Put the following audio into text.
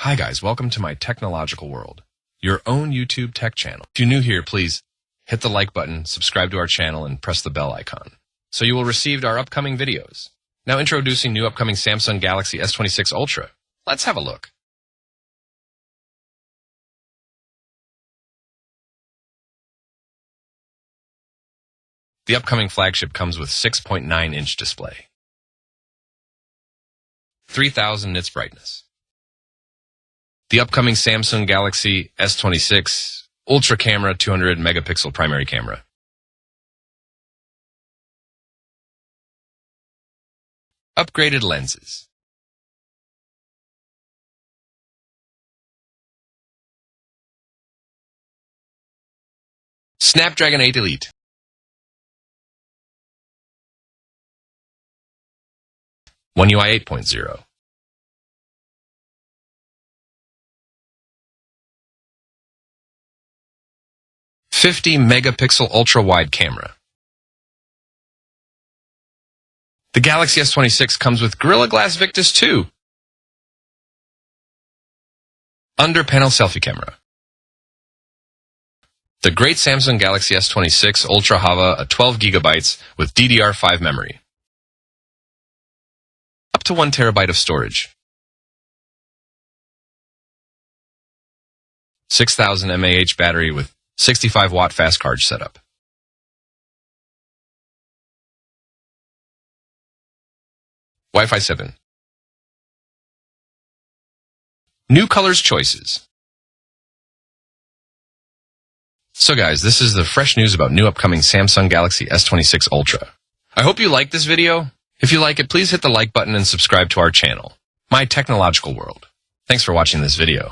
Hi guys, welcome to my technological world, your own YouTube tech channel. If you're new here, please hit the like button, subscribe to our channel, and press the bell icon, so you will receive our upcoming videos. Now introducing new upcoming Samsung Galaxy S26 Ultra. Let's have a look. The upcoming flagship comes with 6.9-inch display, 3000 nits brightness. The upcoming Samsung Galaxy S26 Ultra camera, 200 megapixel primary camera. Upgraded lenses. Snapdragon 8 Elite. One UI 8.0. 50 megapixel ultra-wide camera. The Galaxy S26 comes with Gorilla Glass Victus 2. Under-panel selfie camera. The great Samsung Galaxy S26 Ultra Hava a 12 GB with DDR5 memory. Up to 1 TB of storage. 6000 mAh battery with 65-watt fast charge setup. Wi-Fi 7. New colors choices. So guys, this is the fresh news about new upcoming Samsung Galaxy S26 Ultra. I hope you liked this video. If you like it, please hit the like button and subscribe to our channel, My Technological World. Thanks for watching this video.